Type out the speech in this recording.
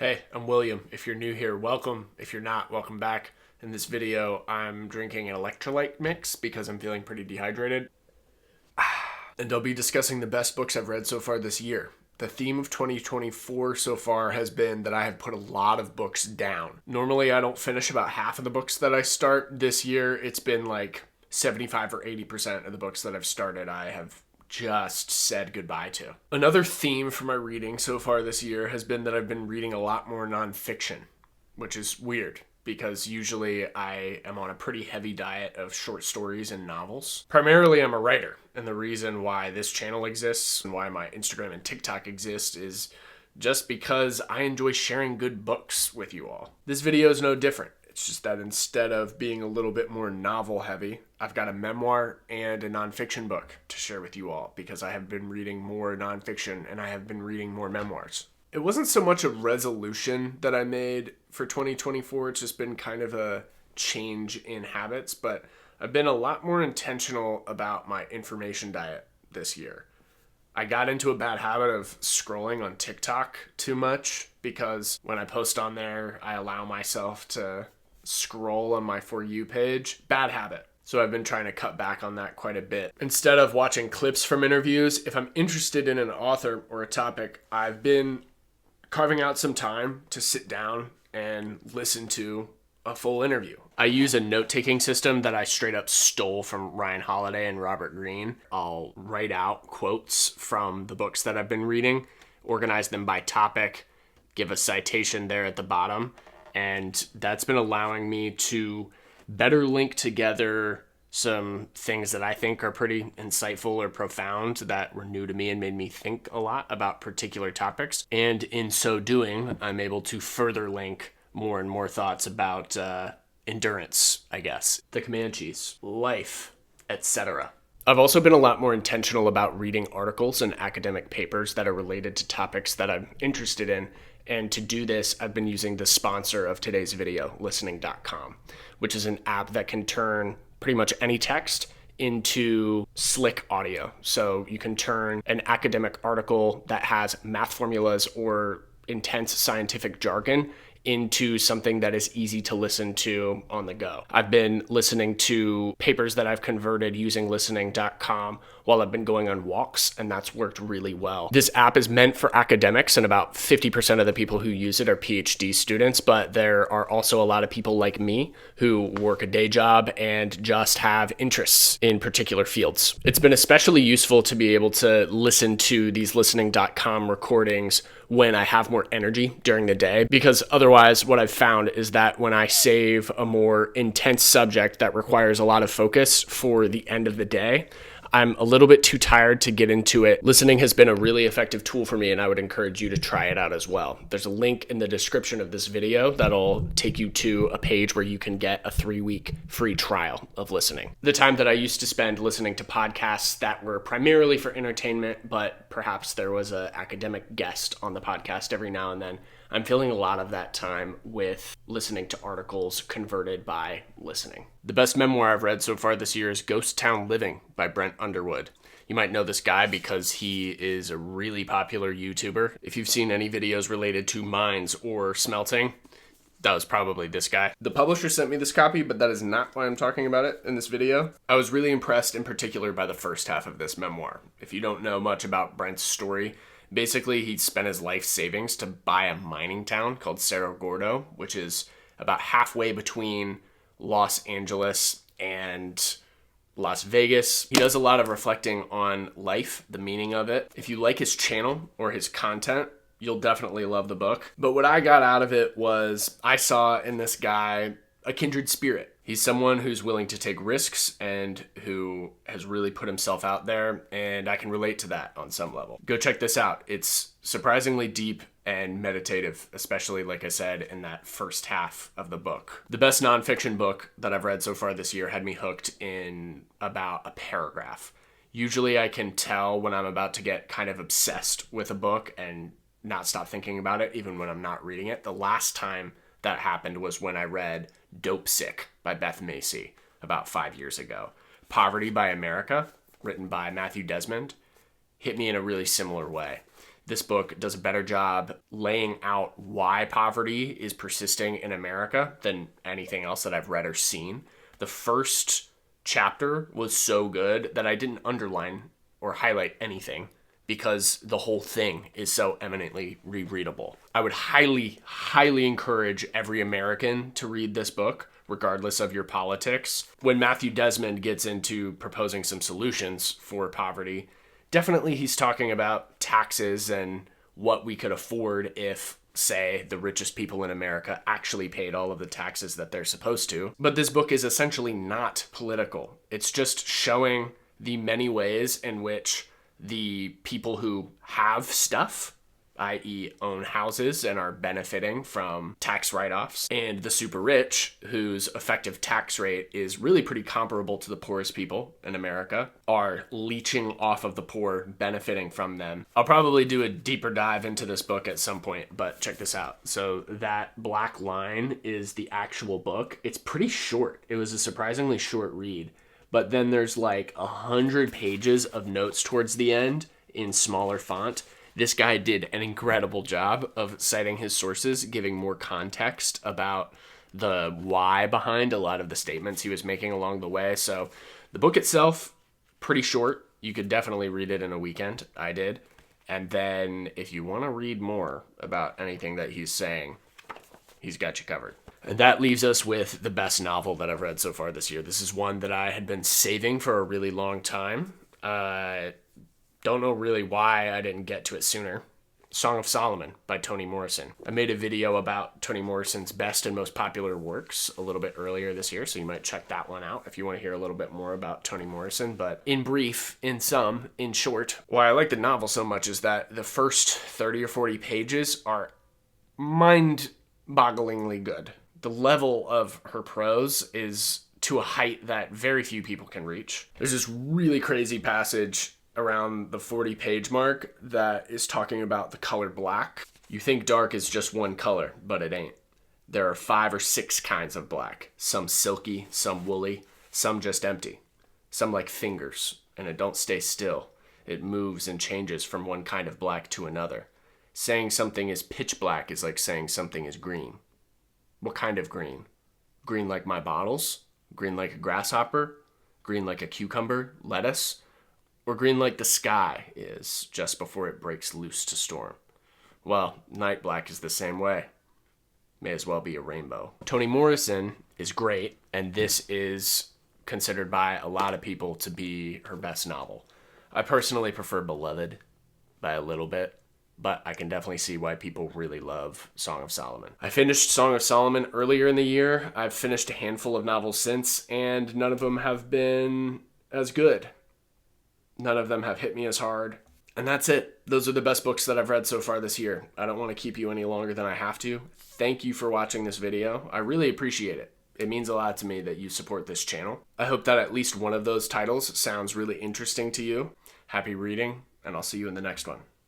Hey, I'm William. If you're new here, welcome. If you're not, welcome back. In this video, I'm drinking an electrolyte mix because I'm feeling pretty dehydrated. And I'll be discussing the best books I've read so far this year. The theme of 2024 so far has been that I have put a lot of books down. Normally, I don't finish about half of the books that I start. This year, it's been like 75 or 80% of the books that I've started I have just said goodbye to. Another theme for my reading so far this year has been that I've been reading a lot more nonfiction, which is weird because usually I am on a pretty heavy diet of short stories and novels. Primarily, I'm a writer, and the reason why this channel exists and why my Instagram and TikTok exist is just because I enjoy sharing good books with you all. This video is no different. It's just that instead of being a little bit more novel heavy, I've got a memoir and a nonfiction book to share with you all because I have been reading more nonfiction and I have been reading more memoirs. It wasn't so much a resolution that I made for 2024. It's just been kind of a change in habits, but I've been a lot more intentional about my information diet this year. I got into a bad habit of scrolling on TikTok too much because when I post on there, I allow myself to scroll on my For You page. Bad habit. So I've been trying to cut back on that quite a bit. Instead of watching clips from interviews, if I'm interested in an author or a topic, I've been carving out some time to sit down and listen to a full interview. I use a note-taking system that I straight up stole from Ryan Holiday and Robert Greene. I'll write out quotes from the books that I've been reading, organize them by topic, give a citation there at the bottom, and that's been allowing me to better link together some things that I think are pretty insightful or profound that were new to me and made me think a lot about particular topics. And in so doing, I'm able to further link more and more thoughts about endurance, I guess, the Comanches, life, etc. I've also been a lot more intentional about reading articles and academic papers that are related to topics that I'm interested in. And to do this, I've been using the sponsor of today's video, listening.com, which is an app that can turn pretty much any text into slick audio. So you can turn an academic article that has math formulas or intense scientific jargon into something that is easy to listen to on the go. I've been listening to papers that I've converted using listening.com while I've been going on walks, and that's worked really well. This app is meant for academics, and about 50% of the people who use it are PhD students, but there are also a lot of people like me who work a day job and just have interests in particular fields. It's been especially useful to be able to listen to these listening.com recordings when I have more energy during the day, because otherwise what I've found is that when I save a more intense subject that requires a lot of focus for the end of the day, I'm a little bit too tired to get into it. Listening has been a really effective tool for me, and I would encourage you to try it out as well. There's a link in the description of this video that'll take you to a page where you can get a 3-week free trial of listening. The time that I used to spend listening to podcasts that were primarily for entertainment, but perhaps there was an academic guest on the podcast every now and then, I'm filling a lot of that time with listening to articles converted by listening. The best memoir I've read so far this year is Ghost Town Living by Brent Underwood. You might know this guy because he is a really popular YouTuber. If you've seen any videos related to mines or smelting, that was probably this guy. The publisher sent me this copy, but that is not why I'm talking about it in this video. I was really impressed in particular by the first half of this memoir. If you don't know much about Brent's story, basically he spent his life savings to buy a mining town called Cerro Gordo, which is about halfway between Los Angeles and Las Vegas. He does a lot of reflecting on life, the meaning of it. If you like his channel or his content, you'll definitely love the book. But what I got out of it was I saw in this guy a kindred spirit. He's someone who's willing to take risks and who has really put himself out there, and I can relate to that on some level. Go check this out. It's surprisingly deep and meditative, especially, like I said, in that first half of the book. The best nonfiction book that I've read so far this year had me hooked in about a paragraph. Usually I can tell when I'm about to get kind of obsessed with a book and not stop thinking about it, even when I'm not reading it. The last time that happened was when I read Dope Sick by Beth Macy about 5 years ago. Poverty by America, written by Matthew Desmond, hit me in a really similar way. this book does a better job laying out why poverty is persisting in America than anything else that I've read or seen. The first chapter was so good that I didn't underline or highlight anything because the whole thing is so eminently rereadable. I would highly, highly encourage every American to read this book, regardless of your politics. When Matthew Desmond gets into proposing some solutions for poverty, definitely he's talking about taxes and what we could afford if, say, the richest people in America actually paid all of the taxes that they're supposed to. But this book is essentially not political. It's just showing the many ways in which the people who have stuff, i.e. own houses and are benefiting from tax write-offs, and the super rich, whose effective tax rate is really pretty comparable to the poorest people in America, are leeching off of the poor, benefiting from them. I'll probably do a deeper dive into this book at some point, but check this out. So that black line is the actual book. It's pretty short. It was a surprisingly short read. But then there's like 100 pages of notes towards the end in smaller font. This guy did an incredible job of citing his sources, giving more context about the why behind a lot of the statements he was making along the way. So the book itself, pretty short. You could definitely read it in a weekend. I did. And then if you want to read more about anything that he's saying, he's got you covered. And that leaves us with the best novel that I've read so far this year. This is one that I had been saving for a really long time. Don't know really why I didn't get to it sooner. Song of Solomon by Toni Morrison. I made a video about Toni Morrison's best and most popular works a little bit earlier this year, so you might check that one out if you want to hear a little bit more about Toni Morrison. But in brief, in short, why I like the novel so much is that the first 30 or 40 pages are mind-bogglingly good. The level of her prose is to a height that very few people can reach. There's this really crazy passage around the 40-page mark that is talking about the color black. You think dark is just one color, but it ain't. There are 5 or 6 kinds of black. Some silky, some woolly, some just empty. Some like fingers, and it don't stay still. It moves and changes from one kind of black to another. Saying something is pitch black is like saying something is green. What kind of green? Green like my bottles? Green like a grasshopper? Green like a cucumber, lettuce? Or green like the sky is just before it breaks loose to storm? Well, night black is the same way. May as well be a rainbow. Toni Morrison is great, and this is considered by a lot of people to be her best novel. I personally prefer Beloved by a little bit, but I can definitely see why people really love Song of Solomon. I finished Song of Solomon earlier in the year. I've finished a handful of novels since, and none of them have been as good. None of them have hit me as hard. And that's it. Those are the best books that I've read so far this year. I don't want to keep you any longer than I have to. Thank you for watching this video. I really appreciate it. It means a lot to me that you support this channel. I hope that at least one of those titles sounds really interesting to you. Happy reading, and I'll see you in the next one.